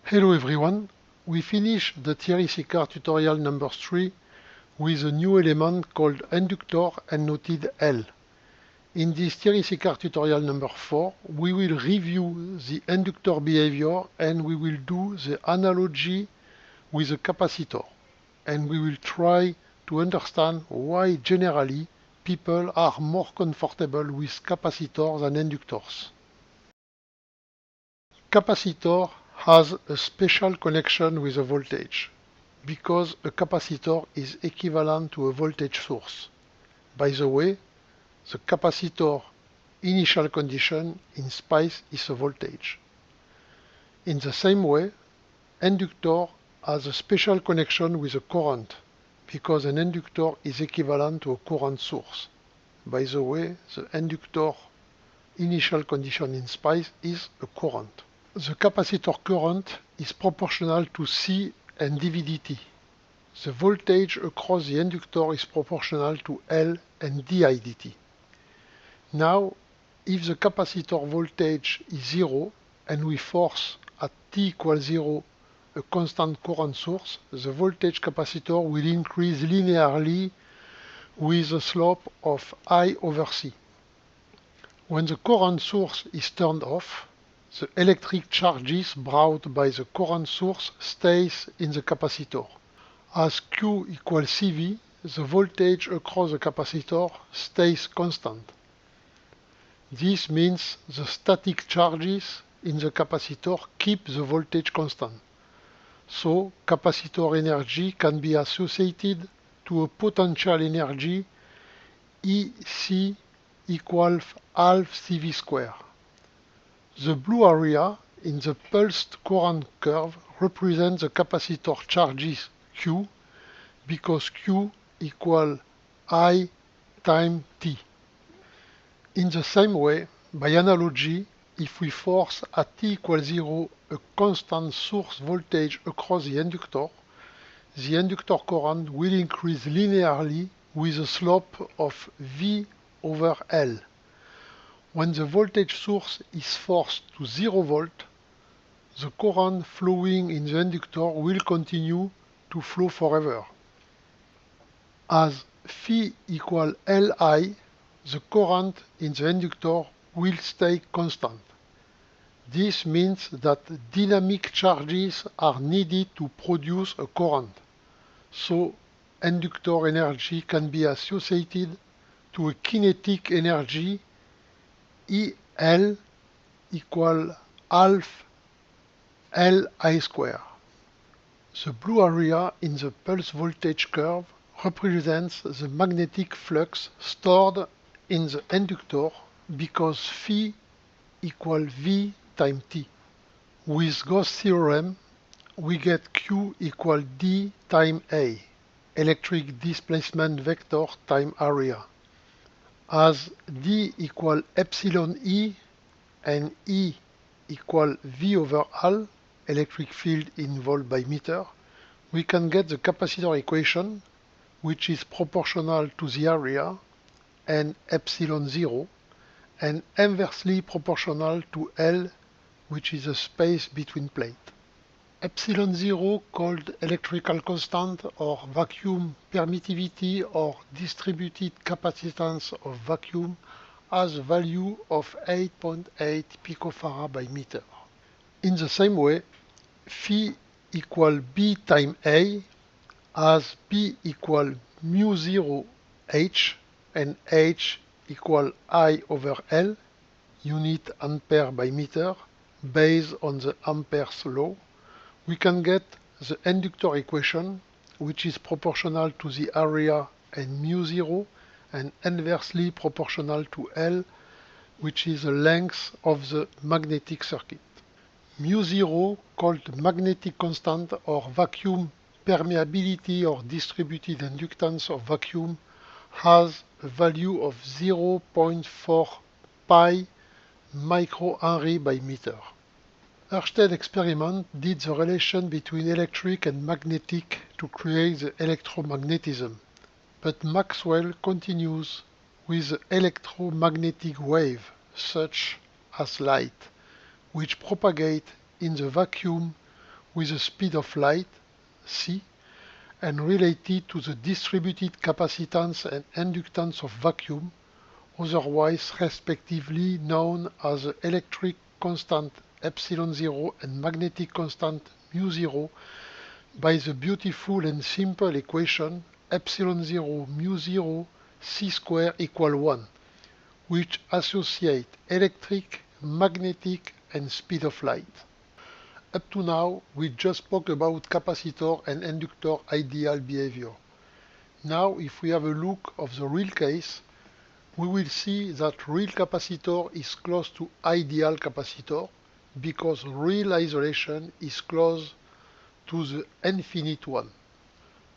Hello everyone, we finished the Thierry Sicard tutorial number 3 with a new element called inductor and noted L. In this Thierry Sicard tutorial number 4, we will review the inductor behavior and we will do the analogy with a capacitor. And we will try to understand why generally people are more comfortable with capacitors than inductors. Capacitor has a special connection with a voltage because a capacitor is equivalent to a voltage source. By the way, the capacitor initial condition in SPICE is a voltage. In the same way, inductor has a special connection with a current because an inductor is equivalent to a current source. By the way, the inductor initial condition in SPICE is a current. The capacitor current is proportional to C and dVdt. The voltage across the inductor is proportional to L and dIdt. Now, if the capacitor voltage is 0 and we force at t equals 0 a constant current source, the voltage capacitor will increase linearly with a slope of I over C. When the current source is turned off, the electric charges brought by the current source stays in the capacitor. As Q equals CV, the voltage across the capacitor stays constant. This means the static charges in the capacitor keep the voltage constant. So capacitor energy can be associated to a potential energy EC equals half CV square. The blue area in the pulsed current curve represents the capacitor charges Q because Q equals I times T. In the same way, by analogy, if we force at t equals 0 a constant source voltage across the inductor current will increase linearly with a slope of V over L. When the voltage source is forced to 0 volt, the current flowing in the inductor will continue to flow forever. As phi equals Li, the current in the inductor will stay constant. This means that dynamic charges are needed to produce a current. So inductor energy can be associated to a kinetic energy EL equals half Li square. The blue area in the pulse voltage curve represents the magnetic flux stored in the inductor because phi equals V times T. With Gauss theorem, we get Q equals D times A, electric displacement vector times area. As D equals epsilon E and E equals V over L, electric field in volt by meter, we can get the capacitor equation, which is proportional to the area and epsilon 0, and inversely proportional to L, which is the space between plates. Epsilon 0, called electrical constant or vacuum permittivity or distributed capacitance of vacuum, has a value of 8.8 picofarad by meter. In the same way, phi equals B times A, as B equals mu0 H and H equals I over L, unit ampere by meter, based on the Ampere's law, we can get the inductor equation, which is proportional to the area and mu0 and inversely proportional to L, which is the length of the magnetic circuit. Mu0, called magnetic constant or vacuum permeability or distributed inductance of vacuum, has a value of 0.4 pi microhenry by meter. Ørsted experiment did the relation between electric and magnetic to create the electromagnetism, but Maxwell continues with the electromagnetic wave, such as light, which propagate in the vacuum with the speed of light, c, and related to the distributed capacitance and inductance of vacuum, otherwise respectively known as the electric constant epsilon 0 and magnetic constant mu 0, by the beautiful and simple equation epsilon 0 mu 0 c square equal 1, which associate electric, magnetic, and speed of light. Up to now, we just spoke about capacitor and inductor ideal behavior. Now, if we have a look of the real case, we will see that real capacitor is close to ideal capacitor because real isolation is close to the infinite one.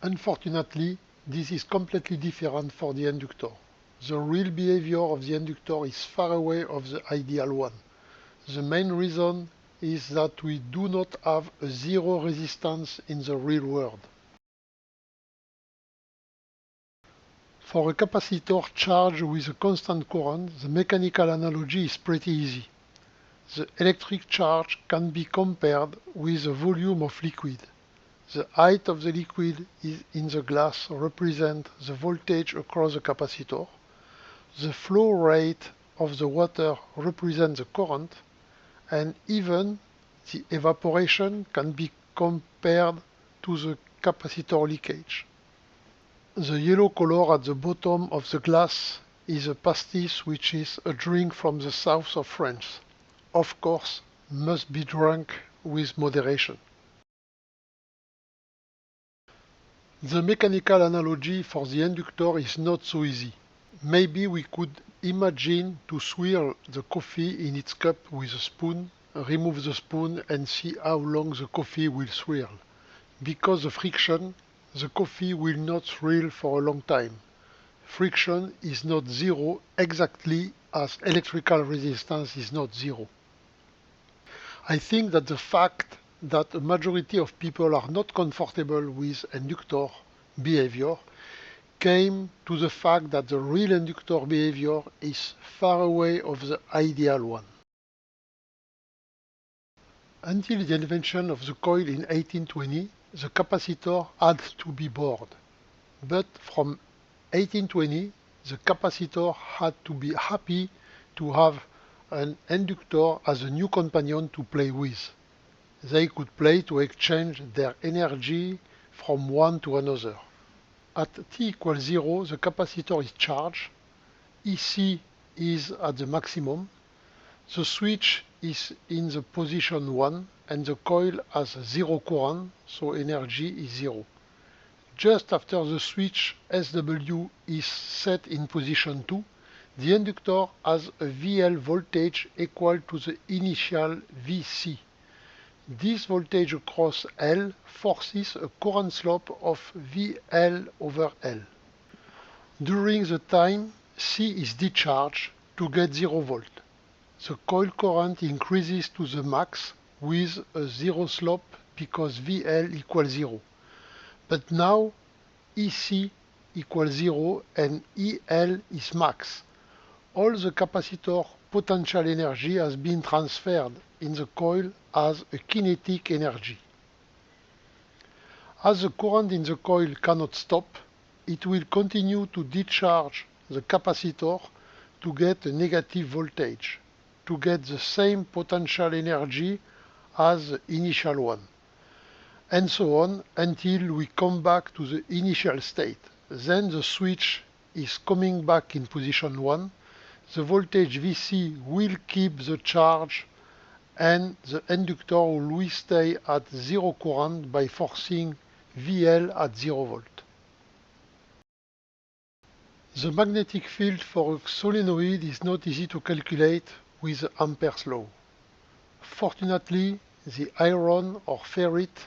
Unfortunately, this is completely different for the inductor. The real behavior of the inductor is far away of the ideal one. The main reason is that we do not have a zero resistance in the real world. For a capacitor charged with a constant current, the mechanical analogy is pretty easy. The electric charge can be compared with the volume of liquid. The height of the liquid in the glass represents the voltage across the capacitor. The flow rate of the water represents the current, and even the evaporation can be compared to the capacitor leakage. The yellow color at the bottom of the glass is a pastis, which is a drink from the south of France. Of course, must be drunk with moderation. The mechanical analogy for the inductor is not so easy. Maybe we could imagine to swirl the coffee in its cup with a spoon, remove the spoon and see how long the coffee will swirl. Because of friction, the coffee will not swirl for a long time. Friction is not zero exactly as electrical resistance is not zero. I think that the fact that a majority of people are not comfortable with inductor behavior came to the fact that the real inductor behavior is far away of the ideal one. Until the invention of the coil in 1820, the capacitor had to be bored. But from 1820, the capacitor had to be happy to have an inductor as a new companion to play with. They could play to exchange their energy from one to another. At t equals 0, the capacitor is charged, EC is at the maximum, the switch is in the position 1 and the coil has 0 current, so energy is 0. Just after the switch SW is set in position 2, the inductor has a VL voltage equal to the initial VC. This voltage across L forces a current slope of VL over L. During the time C is discharged to get 0 volt. The coil current increases to the max with a 0 slope because VL equals 0. But now EC equals 0 and EL is max. All the capacitor potential energy has been transferred in the coil as a kinetic energy. As the current in the coil cannot stop, it will continue to discharge the capacitor to get a negative voltage, to get the same potential energy as the initial one, and so on until we come back to the initial state. Then the switch is coming back in position 1, the voltage VC will keep the charge and the inductor will always stay at 0 current by forcing VL at 0 volt. The magnetic field for a solenoid is not easy to calculate with Ampere's law. Fortunately, the iron or ferrite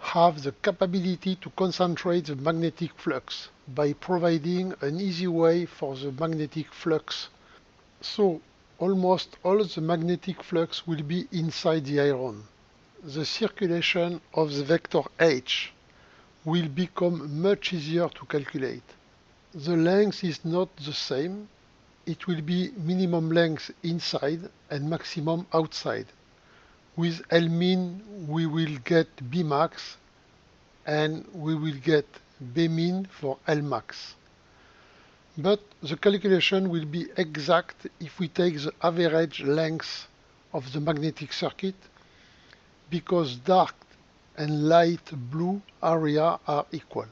have the capability to concentrate the magnetic flux by providing an easy way for the magnetic flux. So, almost all the magnetic flux will be inside the iron. The circulation of the vector H will become much easier to calculate. The length is not the same. It will be minimum length inside and maximum outside, with L min we will get Bmax and we will get Bmin for Lmax. But the calculation will be exact if we take the average length of the magnetic circuit, because dark and light blue area are equal.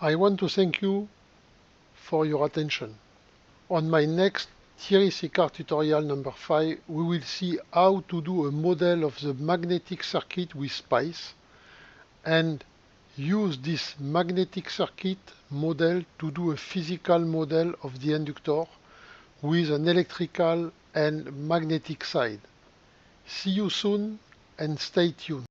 I want to thank you for your attention. On my next Thierry Sicard tutorial number 5, we will see how to do a model of the magnetic circuit with SPICE and use this magnetic circuit model to do a physical model of the inductor with an electrical and magnetic side. See you soon and stay tuned.